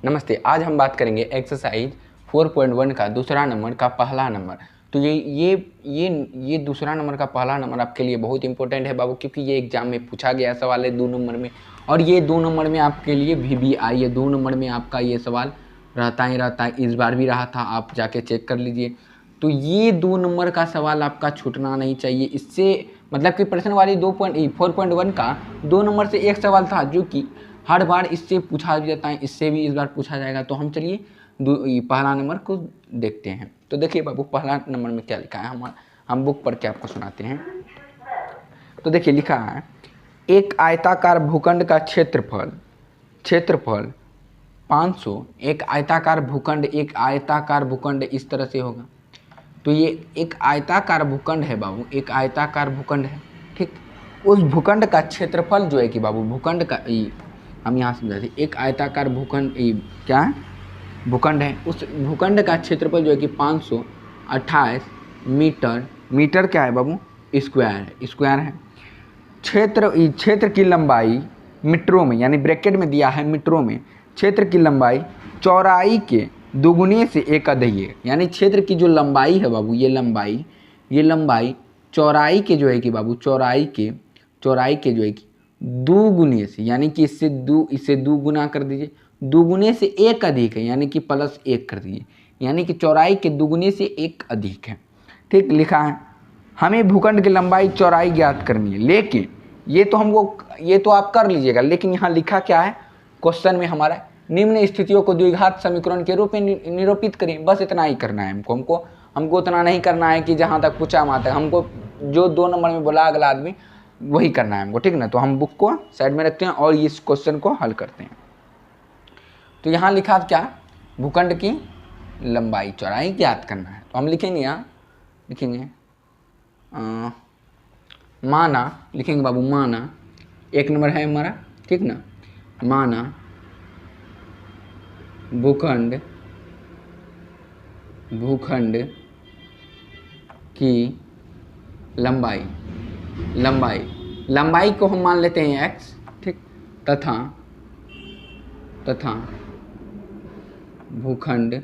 नमस्ते। आज हम बात करेंगे एक्सरसाइज 4.1 का दूसरा नंबर का पहला नंबर। तो ये दूसरा नंबर का पहला नंबर आपके लिए बहुत इंपॉर्टेंट है बाबू, क्योंकि ये एग्जाम में पूछा गया सवाल है 2 नंबर में, और ये 2 नंबर में आपके लिए VBI ये 2 नंबर में आपका ये सवाल रहता ही रहता है। इस बार भी रहा था, आप जाके चेक कर लीजिए। तो ये 2 नंबर का सवाल आपका छूटना नहीं चाहिए। इससे मतलब कि प्रश्न वाली 4.1 का 2 नंबर से एक सवाल था जो कि हर बार इससे पूछा जाता है, इससे भी इस बार पूछा जाएगा। तो हम चलिए पहला नंबर को देखते हैं। तो देखिए बाबू, पहला नंबर में क्या लिखा है, हम बुक पढ़ के आपको सुनाते हैं। तो देखिए लिखा है, एक आयताकार भूखंड का क्षेत्रफल 500। एक आयताकार भूखंड इस तरह से होगा। तो ये एक आयताकार भूखंड है बाबू, एक आयताकार भूखंड है, ठीक। उस भूखंड का क्षेत्रफल जो है कि बाबू, भूखंड का हम यहाँ समझाते, एक आयताकार भूखंड क्या है, भूखंड है। उस भूखंड का क्षेत्रफल जो है कि 528 मीटर क्या है बाबू, स्क्वायर है। क्षेत्र की लंबाई मीटरों में, यानी ब्रैकेट में दिया है मीटरों में, क्षेत्र की लंबाई चौड़ाई के दोगुने से एक अधिक है। यानी क्षेत्र की जो लंबाई है बाबू, ये लंबाई चौड़ाई के जो है कि बाबू, चौड़ाई के जो है कि दोगुने से, यानी कि इससे दो गुना कर दीजिए, दोगुने से एक अधिक है, यानी कि +1 कर दीजिए, यानी कि चौड़ाई के दोगुने से एक अधिक है, ठीक। लिखा है हमें भूखंड की लंबाई चौड़ाई ज्ञात करनी है, लेकिन ये तो आप कर लीजिएगा, लेकिन यहाँ लिखा क्या है क्वेश्चन में हमारा, निम्न स्थितियों को द्विघात समीकरण के रूप में निरूपित करें। बस इतना ही करना है हमको उतना नहीं करना है कि जहाँ तक पूछा वहाँ तक, हमको जो 2 नंबर में बोला अगला आदमी वही करना है हमको, ठीक ना। तो हम बुक को साइड में रखते हैं और इस क्वेश्चन को हल करते हैं। तो यहाँ लिखा क्या, भूखंड की लंबाई चौड़ाई ज्ञात करना है। तो हम लिखेंगे माना, लिखेंगे बाबू माना, 1 नंबर है हमारा, ठीक ना। माना भूखंड की लंबाई को हम मान लेते हैं x, ठीक, तथा भूखंड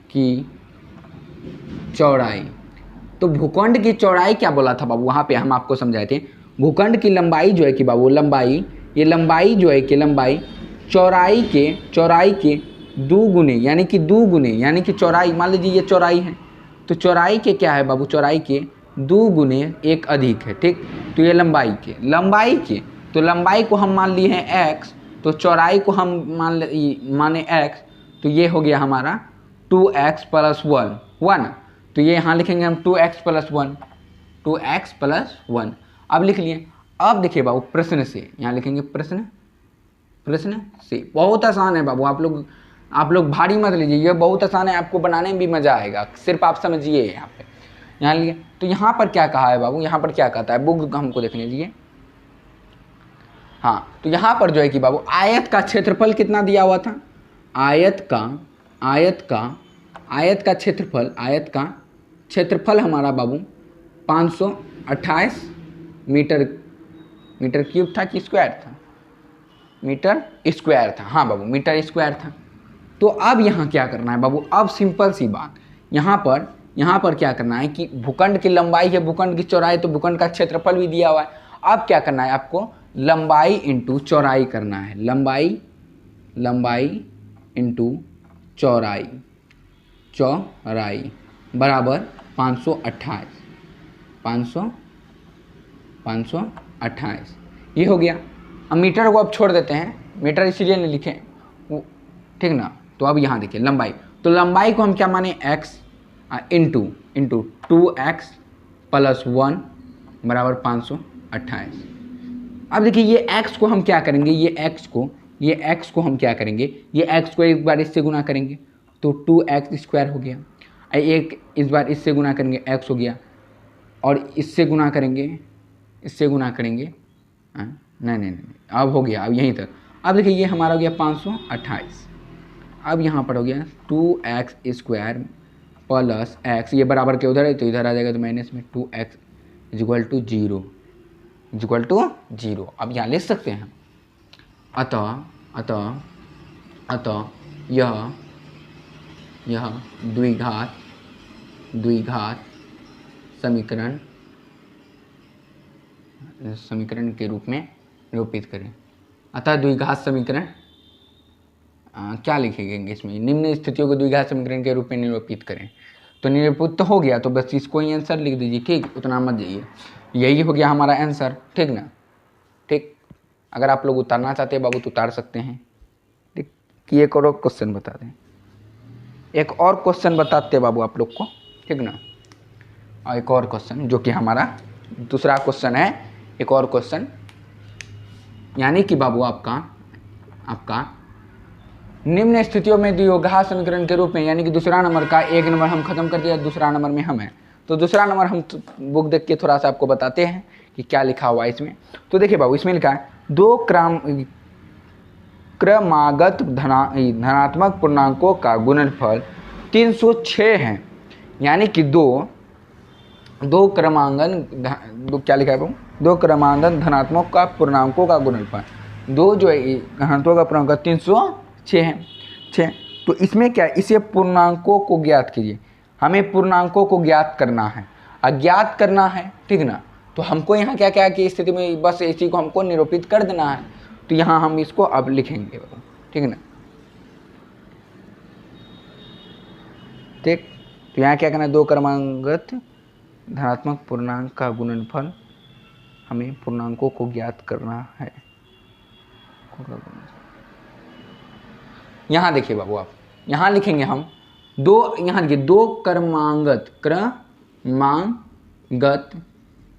की चौड़ाई। तो भूखंड की चौड़ाई क्या बोला था बाबू, वहाँ पे हम आपको समझाए थे, भूखंड की लंबाई जो है कि बाबू, लंबाई जो है कि लंबाई चौड़ाई के दोगुने, यानी कि चौड़ाई, मान लीजिए ये चौड़ाई है, तो चौड़ाई के क्या है बाबू, चौड़ाई के 2 गुने एक अधिक है, ठीक। तो ये लंबाई के तो लंबाई को हम मान लिए हैं x, तो चौड़ाई को हम माने x, तो ये हो गया हमारा 2x + 1। तो ये यहाँ लिखेंगे हम 2x + 1। अब लिख लिए। अब देखिए बाबू, प्रश्न से यहाँ लिखेंगे, प्रश्न से बहुत आसान है बाबू, आप लोग भारी मत लीजिए, ये बहुत आसान है, आपको बनाने में भी मजा आएगा, सिर्फ आप समझिए। यहाँ लिए, तो यहाँ पर क्या कहा है बाबू, यहाँ पर क्या कहता है, बुक हमको देखने दीजिए। हाँ, तो यहाँ पर जो है कि बाबू, आयत का क्षेत्रफल कितना दिया हुआ था, आयत का क्षेत्रफल हमारा बाबू 528 मीटर क्यूब था कि स्क्वायर था, मीटर स्क्वायर था। हाँ बाबू, मीटर स्क्वायर था। तो अब यहाँ क्या करना है बाबू, अब सिंपल सी बात, यहाँ पर क्या करना है कि भूखंड की लंबाई है, भूखंड की चौड़ाई, तो भूखंड का क्षेत्रफल भी दिया हुआ है। अब क्या करना है आपको, लंबाई इंटू चौड़ाई करना है, लंबाई इंटू चौड़ाई बराबर 528। ये हो गया। अब मीटर को अब छोड़ देते हैं, मीटर इसीलिए नहीं लिखे, ठीक ना। तो अब यहाँ देखिए लंबाई, तो लंबाई को हम क्या माने, x इंटू 2x + 1 बराबर 528। अब देखिए ये x को हम क्या करेंगे, ये x को हम क्या करेंगे, ये x को एक बार इससे गुना करेंगे तो 2x² हो गया, एक इस बार इससे गुना करेंगे x हो गया, और इससे गुना करेंगे नहीं, अब हो गया, अब यहीं तक। अब देखिए ये हमारा हो गया 528। अब यहाँ पर हो गया 2x² + x, ये बराबर के उधर है तो इधर आ जाएगा, तो माइनस में 2x = 0। अब यहाँ लिख सकते हैं, अतः अतः अतः यह द्विघात समीकरण के रूप में निरूपित करें। अतः द्विघात समीकरण क्या लिखेंगे इसमें, निम्न स्थितियों को द्विघात समीकरण के रूप में निरूपित करें। तो निरूपित तो हो गया, तो बस इसको ही आंसर लिख दीजिए, ठीक, उतना मत जाइए, यही हो गया हमारा आंसर, ठीक ना, ठीक। अगर आप लोग उतारना चाहते हैं बाबू तो उतार सकते हैं, ठीक। कि एक और क्वेश्चन बता दें, एक और क्वेश्चन बताते हैं बाबू आप लोग को, ठीक ना। और एक और क्वेश्चन जो कि हमारा दूसरा क्वेश्चन है, एक और क्वेश्चन, यानी कि बाबू आपका निम्न स्थितियों में द्विघात समीकरण के रूप में, यानी कि दूसरा नंबर का एक नंबर हम खत्म कर दिया, दूसरा नंबर में हम है, तो दूसरा नंबर हम बुक देख के थोड़ा सा आपको बताते हैं कि क्या लिखा हुआ है इसमें। तो देखिए बाबू, इसमें लिखा है दो क्रमागत धनात्मक पूर्णांकों का गुणनफल 306 है, यानी कि दो क्रमांकन क्या लिखा है बाबू, दो क्रमांकन धनात्मक का पूर्णांकों का गुणनफल, दो जो है घनत्वों का पूर्णांक 306 है, 6। तो इसमें क्या है, इसे पूर्णांकों को ज्ञात कीजिए, हमें पूर्णांकों को ज्ञात करना है, अज्ञात करना है, ठीक ना। तो हमको यहाँ क्या क्या की स्थिति में बस इसी को हमको निरूपित कर देना है, तो यहाँ हम इसको अब लिखेंगे, ठीक ना, ठीक। तो यहाँ क्या करना है, दो क्रमांकगत धनात्मक पूर्णांक का गुणनफल, हमें पूर्णांकों को ज्ञात करना है। यहाँ देखिए बाबू, आप यहाँ लिखेंगे हम यहाँ देखिए दो क्रमांगत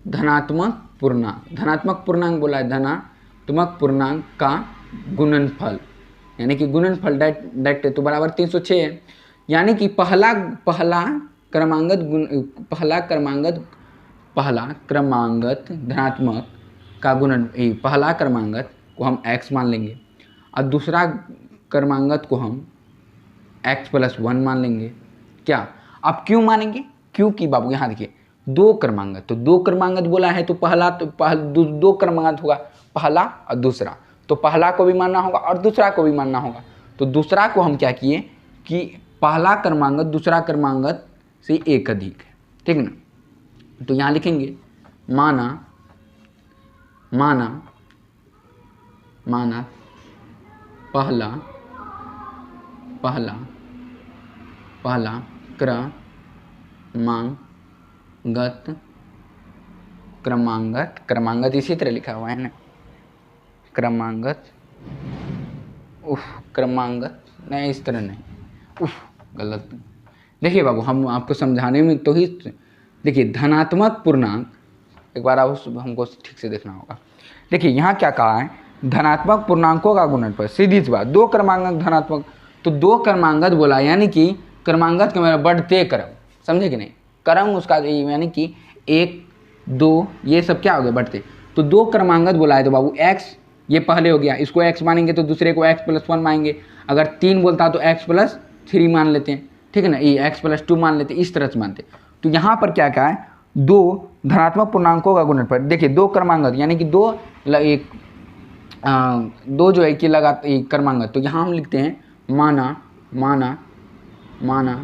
धनात्मक पूर्णांक बोला है, धनात्मक पूर्णांक का गुणनफल, यानी कि गुणनफल डायरेक्ट तो बराबर 306 है, यानी कि पहला क्रमांगत धनात्मक का पहला क्रमांगत को हम x मान लेंगे और दूसरा क्रमांगत को हम x+1 मान लेंगे। क्या, आप क्यों मानेंगे, क्योंकि बाबू यहाँ देखिए दो क्रमांगत, तो दो क्रमांगत बोला है तो दो क्रमांगत होगा, पहला और दूसरा, तो पहला को भी मानना होगा और दूसरा को भी मानना होगा। तो दूसरा को हम क्या किए कि पहला क्रमांगत दूसरा क्रमांगत से एक अधिक है, ठीक ना। तो यहाँ लिखेंगे माना पहला क्रमांगत इसी तरह लिखा हुआ है ना, क्रमांगत नहीं, इस तरह नहीं, गलत। देखिए बाबू, हम आपको समझाने में तो ही, देखिए धनात्मक पूर्णांक, एक बार आप हमको ठीक से देखना होगा। देखिए यहाँ क्या कहा है, धनात्मक पूर्णांकों का गुणनफल, सीधी सी बात, दो क्रमांक धनात्मक, तो दो क्रमांगत बोला, यानी कि क्रमांगत का मेरा बढ़ते क्रम, समझे कि नहीं, क्रम उसका, यानी कि 1 2 ये सब क्या हो गया, बढ़ते। तो दो क्रमांगत बोला है तो बाबू x ये पहले हो गया, इसको x मानेंगे तो दूसरे को x+1 मानेंगे, अगर 3 बोलता तो x+3 मान लेते हैं, ठीक है ना, ये x+2 मान लेते, इस तरह से मानते। तो यहाँ पर क्या कहा है, दो धनात्मक पूर्णांकों का गुणनफल, देखिए दो क्रमांगत यानी कि दो जो है कि क्रमांगत, तो यहाँ हम लिखते हैं माना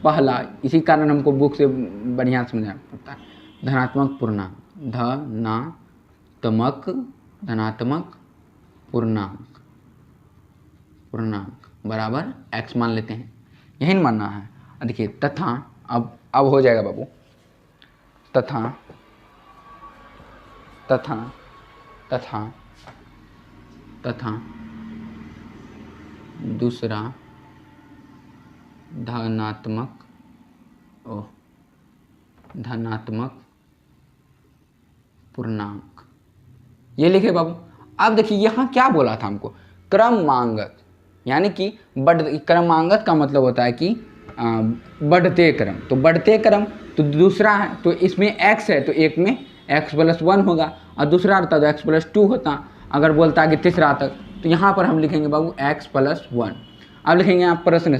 पहला, इसी कारण हमको बुक से बढ़िया समझना पड़ता है, धनात्मक पूर्णांक, धनात्मक पूर्णांक बराबर x मान लेते हैं, यही मानना है। देखिए तथा, अब हो जाएगा बाबू, तथा दूसरा धनात्मक पूर्णांक, ये लिखे बाबू। अब देखिए यहाँ क्या बोला था हमको, क्रमांगत, यानी कि क्रमांगत का मतलब होता है कि बढ़ते क्रम, तो बढ़ते क्रम तो दूसरा है, तो इसमें x है तो एक में x+1 होगा और दूसरा रहता तो x+2 होता, अगर बोलता है कि तीसरा तक, तो यहाँ पर हम लिखेंगे बाबू x+1। अब लिखेंगे आप प्रश्न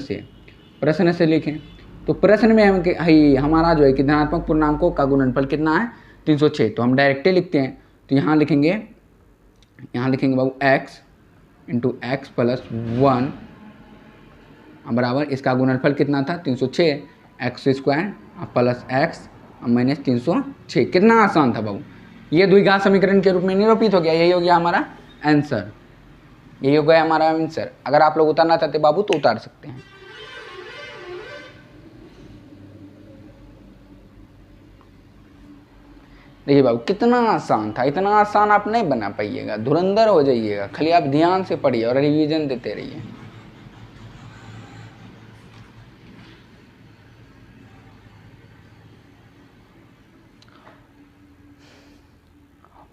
से लिखें, तो प्रश्न में हमारा जो है कि धनात्मक पूर्णांकों का गुणनफल कितना है, 306, तो हम डायरेक्टली लिखते हैं, तो यहाँ लिखेंगे बाबू x इंटू एक्स प्लस 1 बराबर इसका गुणनफल कितना था 306 x square plus x minus 306। कितना आसान था बाबू, ये द्विघात समीकरण के रूप में निरूपित हो गया। यही हो गया हमारा आंसर, यही हो गया हमारा आंसर। अगर आप लोग उतारना चाहते बाबू तो उतार सकते हैं। देखिए बाबू कितना आसान था, इतना आसान आप नहीं बना पाइएगा, धुरंधर हो जाइएगा। खाली आप ध्यान से पढ़िए और रिवीजन देते रहिए।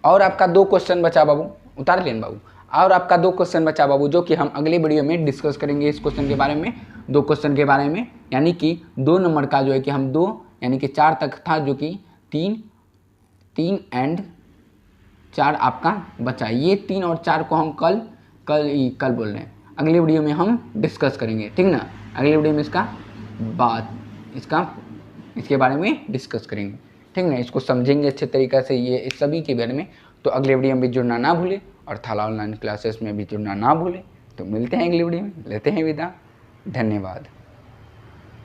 और आपका 2 क्वेश्चन बचा बाबू, उतार लें बाबू। और आपका 2 क्वेश्चन बचा बाबू, जो कि हम अगले वीडियो में डिस्कस करेंगे इस क्वेश्चन के बारे में, 2 क्वेश्चन के बारे में। यानी कि 2 नंबर का जो है कि हम 2 यानी कि 4 तक था, जो कि 3 एंड 4 आपका बचा। ये 3 और 4 को हम कल बोल रहे हैं, अगले वीडियो में हम डिस्कस करेंगे, ठीक ना। अगले वीडियो में इसके बारे में डिस्कस करेंगे, ठीक ना। इसको समझेंगे अच्छे तरीक़े से ये इस सभी के बारे में। तो अगले वीडियो में भी जुड़ना ना भूले और थाला ऑनलाइन क्लासेस में भी जुड़ना ना भूले। तो मिलते हैं अगले वीडियो में, लेते हैं विदा, धन्यवाद।